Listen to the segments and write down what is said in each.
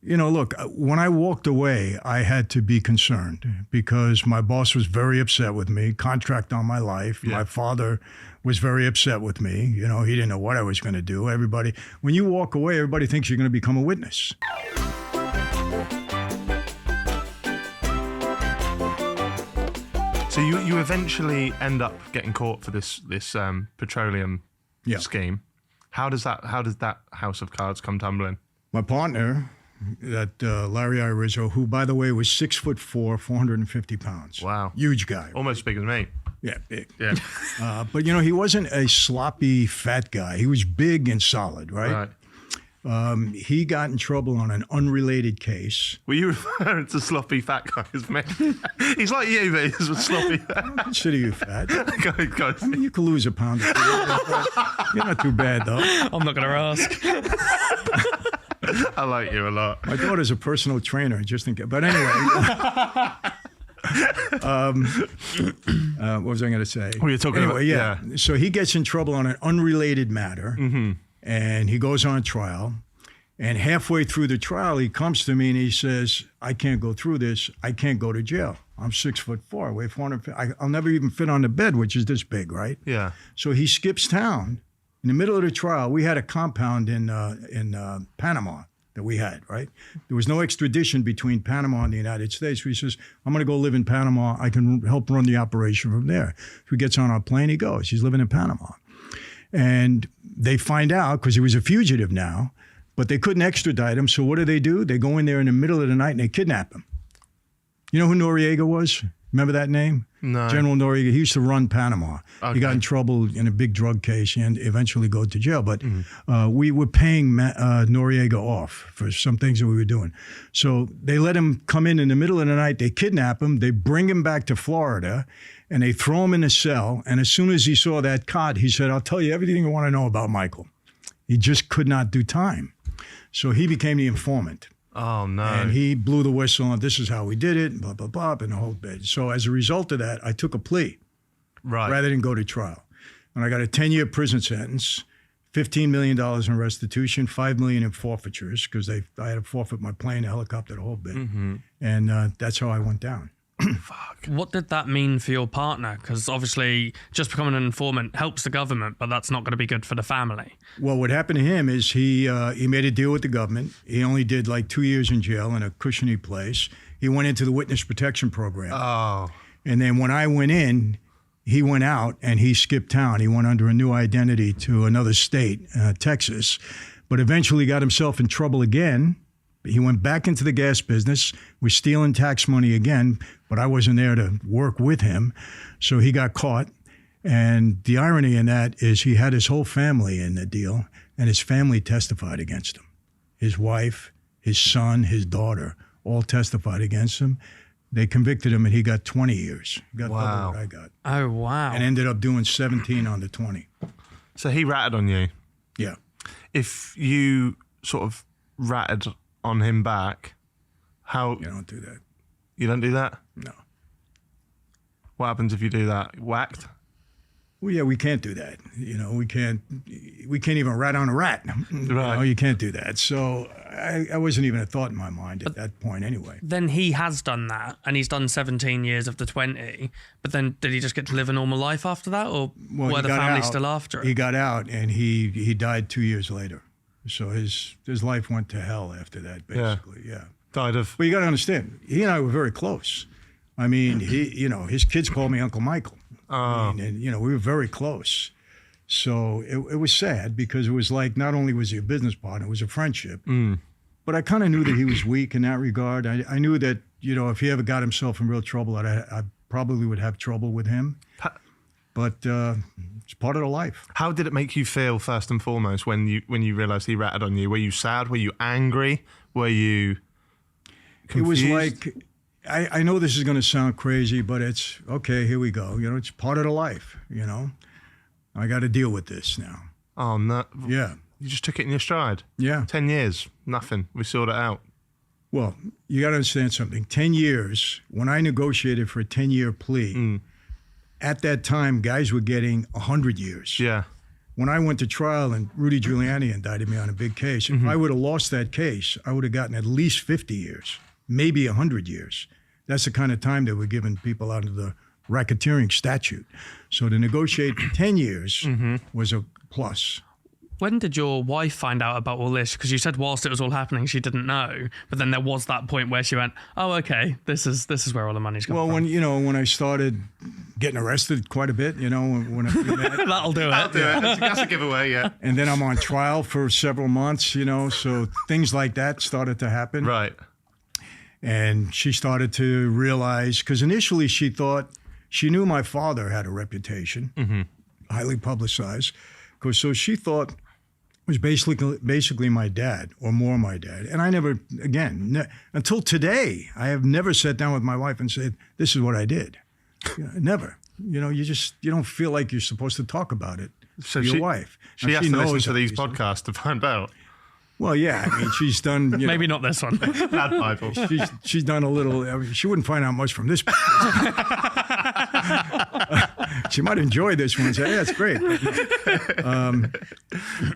Look, when I walked away, I had to be concerned because my boss was very upset with me, contract on my life. Yeah. My father was very upset with me. He didn't know what I was going to do. When you walk away, everybody thinks you're going to become a witness. So you eventually end up getting caught for this petroleum scheme. How does that house of cards come tumbling? My partner, that Larry Rizzo, who by the way was 6'4", 450 pounds. Wow, huge guy, almost as big as me. Yeah, big. Yeah, but he wasn't a sloppy fat guy. He was big and solid, right? He got in trouble on an unrelated case. Were you referring to sloppy fat guys, mate? He's like you, but he's a sloppy. I don't consider you fat. Go. I mean, you could lose a pound or two. You're not too bad, though. I'm not going to ask. I like you a lot. My daughter's a personal trainer, just in case. But anyway. What was I going to say? Well, you're talking about, yeah. So he gets in trouble on an unrelated matter. Mm-hmm. And he goes on trial, and halfway through the trial, he comes to me and he says, I can't go through this. I can't go to jail. I'm 6'4", I weigh 450. I'll never even fit on the bed, which is this big, right? Yeah. So he skips town. In the middle of the trial, we had a compound in Panama that we had, right? There was no extradition between Panama and the United States. So he says, I'm going to go live in Panama. I can help run the operation from there. So he gets on our plane, he goes. He's living in Panama. And they find out, because he was a fugitive now, but they couldn't extradite him. So what do? They go in there in the middle of the night and they kidnap him. You know who Noriega was? Remember that name? No. General Noriega. He used to run Panama. Okay. He got in trouble in a big drug case and eventually go to jail. But we were paying Noriega off for some things that we were doing. So they let him come in the middle of the night. They kidnap him. They bring him back to Florida. And they throw him in a cell. And as soon as he saw that cot, he said, I'll tell you everything you want to know about Michael. He just could not do time. So he became the informant. Oh, no. And he blew the whistle on this is how we did it, blah, blah, blah, and the whole bit. So as a result of that, I took a plea rather than go to trial. And I got a 10-year prison sentence, $15 million in restitution, $5 million in forfeitures, because I had to forfeit my plane, the helicopter, the whole bit. Mm-hmm. And that's how I went down. Fuck. What did that mean for your partner? Because obviously just becoming an informant helps the government, but that's not going to be good for the family. Well, what happened to him is he made a deal with the government. He only did like 2 years in jail in a cushiony place. He went into the witness protection program. Oh. And then when I went in, he went out and he skipped town. He went under a new identity to another state, Texas, but eventually got himself in trouble again. He went back into the gas business, was stealing tax money again, but I wasn't there to work with him. So he got caught. And the irony in that is he had his whole family in the deal, and his family testified against him. His wife, his son, his daughter, all testified against him. They convicted him, and he got 20 years. He got double what I got. Oh, wow. And ended up doing 17 on the 20. So he ratted on you? Yeah. If you sort of ratted on him back, how... You don't do that. You don't do that? No. What happens if you do that? Whacked? Well, yeah, we can't do that. We can't even rat on a rat. Right. You can't do that. So I wasn't even a thought in my mind at that point anyway. Then he has done that, and he's done 17 years of the 20, but then did he just get to live a normal life after that, or were the family still after it? He got out, and he died 2 years later. So his life went to hell after that, basically, yeah. Died of... But you got to understand, he and I were very close. I mean, his kids called me Uncle Michael. Oh. And we were very close. So it was sad because it was like not only was he a business partner, it was a friendship. Mm. But I kind of knew that he was weak in that regard. I knew that, if he ever got himself in real trouble, I probably would have trouble with him. But it's part of the life. How did it make you feel, first and foremost, when you realised he ratted on you? Were you sad? Were you angry? Were you confused? It was like... I know this is going to sound crazy, but it's, okay, here we go. It's part of the life, I got to deal with this now. Oh, no. Yeah. You just took it in your stride? Yeah. 10 years, nothing. We sorted it out. Well, you got to understand something. 10 years, when I negotiated for a 10-year plea, at that time, guys were getting 100 years. Yeah. when I went to trial and Rudy Giuliani indicted me on a big case, if I would have lost that case, I would have gotten at least 50 years, maybe 100 years. That's the kind of time they were giving people under the racketeering statute. So to negotiate 10 years was a plus. When did your wife find out about all this? Because you said whilst it was all happening, she didn't know. But then there was that point where she went, "Oh, okay, this is where all the money's coming from." Well, when I started getting arrested quite a bit, when I that'll do it. That's a giveaway, yeah. And then I'm on trial for several months, so things like that started to happen. Right. And she started to realize, because initially she thought she knew my father had a reputation, highly publicized. So she thought it was basically my dad, or more my dad. And I never, until today, I have never sat down with my wife and said, "This is what I did." Never. You don't feel like you're supposed to talk about it to your wife. She has to listen to these podcasts to find out. Well, yeah, I mean, she's done. Maybe not this one. Bad Bible. She's done a little. She wouldn't find out much from this. She might enjoy this one and say, "Yeah, it's great."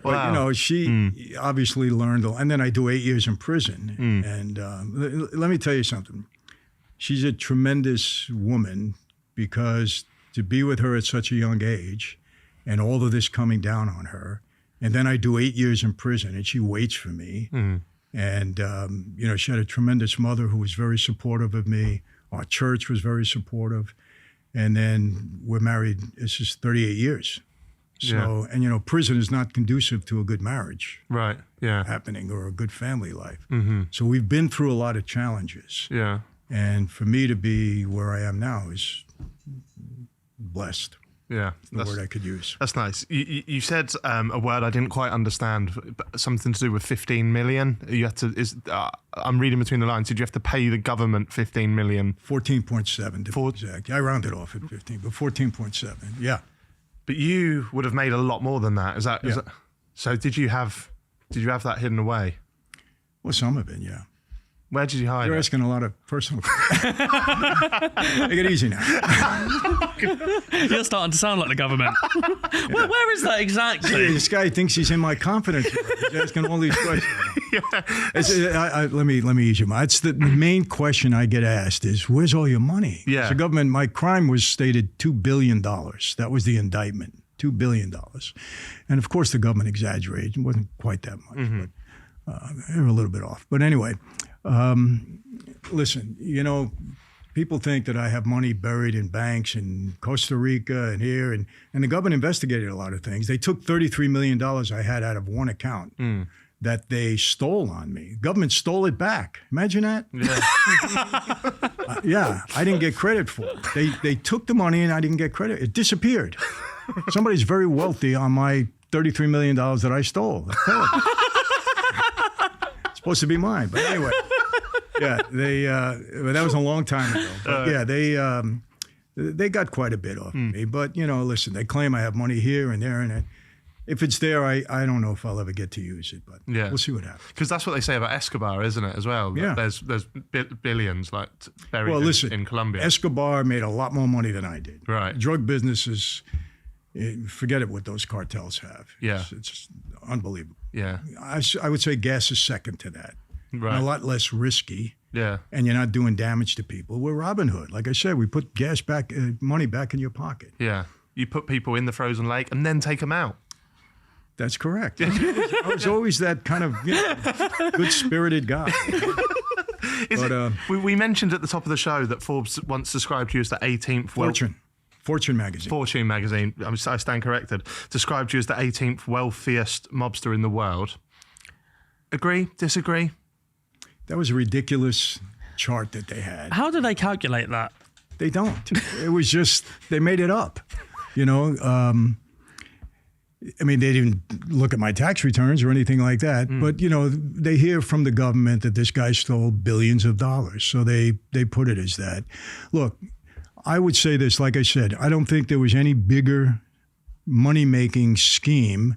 But she obviously learned. And then I do 8 years in prison. And let me tell you something. She's a tremendous woman, because to be with her at such a young age, and all of this coming down on her. And then I do 8 years in prison, and she waits for me. And, she had a tremendous mother who was very supportive of me. Our church was very supportive. And then we're married, this is 38 years. So, and, prison is not conducive to a good marriage. Right, yeah. Happening, or a good family life. So we've been through a lot of challenges. Yeah. And for me to be where I am now is blessed. Yeah, the word I could use. That's nice. You said a word I didn't quite understand, something to do with 15 million. You had to. I'm reading between the lines. Did you have to pay the government 15 million? 14.7 to be exact. I rounded off at 15, but 14.7. Yeah. But you would have made a lot more than that. Is that? So did you have that hidden away? Well, some of it, yeah. Where did you hide You're asking a lot of personal questions. Take it easy now. You're starting to sound like the government. Where is that exactly? This guy thinks he's in my confidence. He's asking all these questions. Let me ease you. That's the main question I get asked is, where's all your money? Yeah. The government, my crime was stated $2 billion. That was the indictment, $2 billion. And of course the government exaggerated. It wasn't quite that much, but they were a little bit off. But anyway, listen, people think that I have money buried in banks in Costa Rica and here, and the government investigated a lot of things. They took $33 million I had out of one account that they stole on me. Government stole it back. Imagine that? Yeah. I didn't get credit for it. They took the money and I didn't get credit. It disappeared. Somebody's very wealthy on my $33 million that I stole. It's supposed to be mine, but anyway. Yeah, that was a long time ago. But they got quite a bit off me. But, listen, they claim I have money here and there. And if it's there, I don't know if I'll ever get to use it. But we'll see what happens. Because that's what they say about Escobar, isn't it, as well? Yeah. There's billions buried in Colombia. Escobar made a lot more money than I did. Right. Drug business is, forget it what those cartels have. Yeah. It's unbelievable. Yeah. I would say gas is second to that. Right. And a lot less risky. Yeah. And you're not doing damage to people. We're Robin Hood. Like I said, we put money back in your pocket. Yeah. You put people in the frozen lake and then take them out. That's correct. I was always that kind of good-spirited guy. We mentioned at the top of the show that Forbes once described you as the 18th... Fortune magazine. Fortune magazine. I stand corrected. Described you as the 18th wealthiest mobster in the world. Agree? Disagree? That was a ridiculous chart that they had. How do they calculate that? They don't. It was just, they made it up. They didn't look at my tax returns or anything like that. But, they hear from the government that this guy stole billions of dollars. So they put it as that. Look, I would say this, like I said, I don't think there was any bigger money-making scheme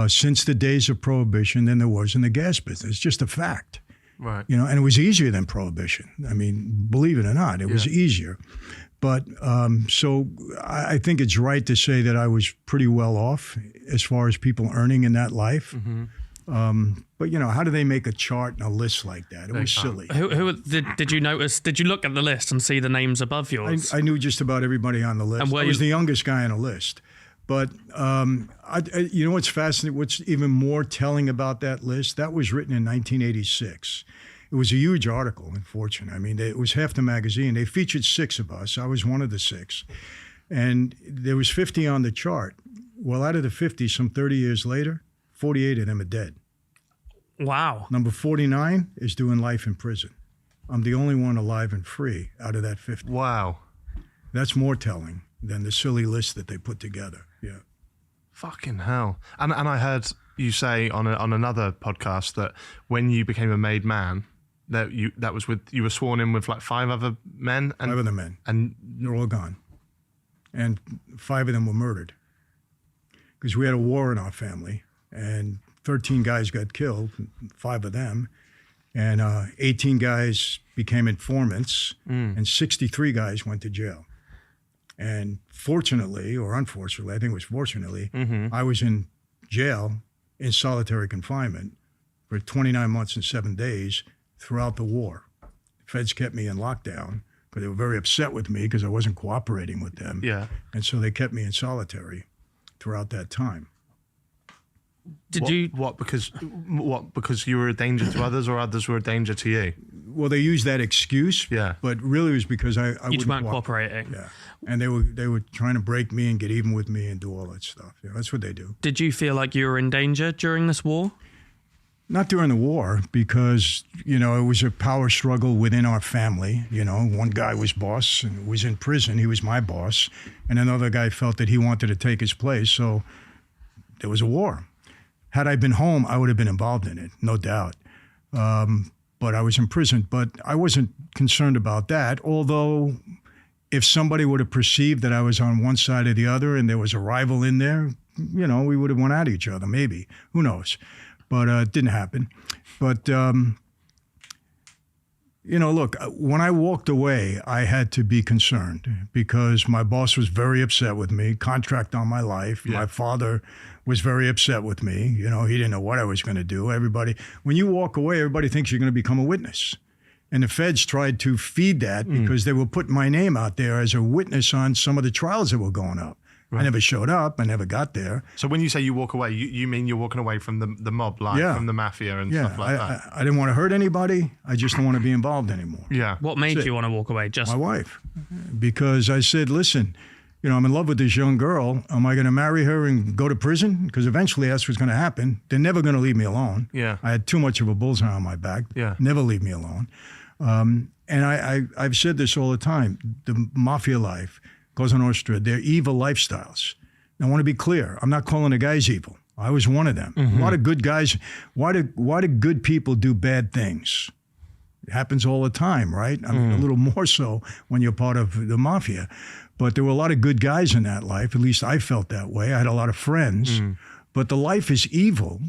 since the days of Prohibition than there was in the gas business. It's just a fact. Right. And it was easier than Prohibition. I mean, believe it or not, it was easier. But so I think it's right to say that I was pretty well off as far as people earning in that life. But how do they make a chart and a list like that? It was silly. Who did you notice? Did you look at the list and see the names above yours? I knew just about everybody on the list. And I was the youngest guy on the list. But what's fascinating, what's even more telling about that list, that was written in 1986. It was a huge article in Fortune. I mean, it was half the magazine. They featured 6 of us. I was one of the 6. And there was 50 on the chart. Well, out of the 50, some 30 years later, 48 of them are dead. Wow. Number 49 is doing life in prison. I'm the only one alive and free out of that 50. Wow. That's more telling than the silly list that they put together. Yeah. Fucking hell. And I heard you say on another podcast that when you became a made man, you were sworn in with like 5 other men. 5 of the men. And they're all gone. And 5 of them were murdered. Because we had a war in our family, and 13 guys got killed, 5 of them, and 18 guys became informants, and 63 guys went to jail. And fortunately, or unfortunately, I think it was fortunately, I was in jail in solitary confinement for 29 months and 7 days throughout the war. The feds kept me in lockdown because they were very upset with me because I wasn't cooperating with them. Yeah. And so they kept me in solitary throughout that time. Did you? Because you were a danger to others, or others were a danger to you? Well, they used that excuse. Yeah. But really, it was because I You wouldn't weren't cooperating. Yeah. And they were trying to break me and get even with me and do all that stuff. Yeah, that's what they do. Did you feel like you were in danger during this war? Not during the war, because it was a power struggle within our family. One guy was boss and was in prison. He was my boss, and another guy felt that he wanted to take his place. So there was a war. Had I been home, I would have been involved in it, no doubt. But I was in prison. But I wasn't concerned about that, although if somebody would have perceived that I was on one side or the other and there was a rival in there, we would have went at each other, maybe. Who knows? But it didn't happen. But, look, when I walked away, I had to be concerned because my boss was very upset with me, contract on my life. Yeah. My father was very upset with me. He didn't know what I was going to do. When you walk away, everybody thinks you're going to become a witness. And the feds tried to feed that because they were putting my name out there as a witness on some of the trials that were going up. Right. I never showed up. I never got there. So when you say you walk away, you mean you're walking away from the mob life, from the mafia and stuff like that? I didn't want to hurt anybody. I just don't want to be involved anymore. Yeah. What made you want to walk away? Just my wife. Because I said, listen, I'm in love with this young girl. Am I going to marry her and go to prison? Because eventually that's what's going to happen. They're never going to leave me alone. Yeah. I had too much of a bullseye on my back. Yeah. Never leave me alone. And I've said this all the time. The mafia life, Cosa Nostra, they're evil lifestyles. Now, I want to be clear. I'm not calling the guys evil. I was one of them. A lot of good guys. Why do good people do bad things? It happens all the time, right? I mean, a little more so when you're part of the mafia. But there were a lot of good guys in that life. At least I felt that way. I had a lot of friends. But the life is evil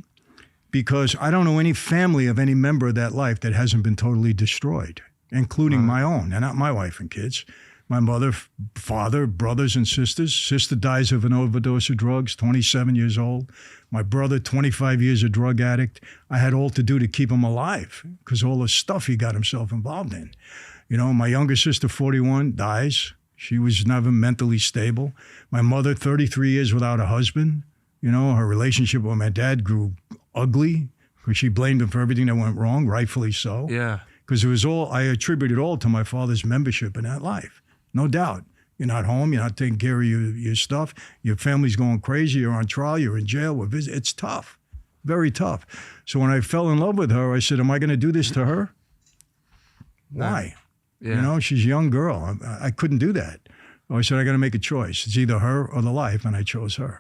because I don't know any family of any member of that life that hasn't been totally destroyed, including my own, and not my wife and kids. My mother, father, brothers and sisters. Sister dies of an overdose of drugs, 27 years old. My brother, 25 years a drug addict. I had all to do to keep him alive because all the stuff he got himself involved in. My younger sister, 41, dies. She was never mentally stable. My mother, 33 years without a husband. Her relationship with my dad grew ugly because she blamed him for everything that went wrong, rightfully so. Yeah. Because I attribute it all to my father's membership in that life. No doubt. You're not home. You're not taking care of your stuff. Your family's going crazy. You're on trial. You're in jail. It's tough. Very tough. So when I fell in love with her, I said, am I going to do this to her? Why? Yeah. She's a young girl. I couldn't do that. I said, I got to make a choice. It's either her or the life, and I chose her.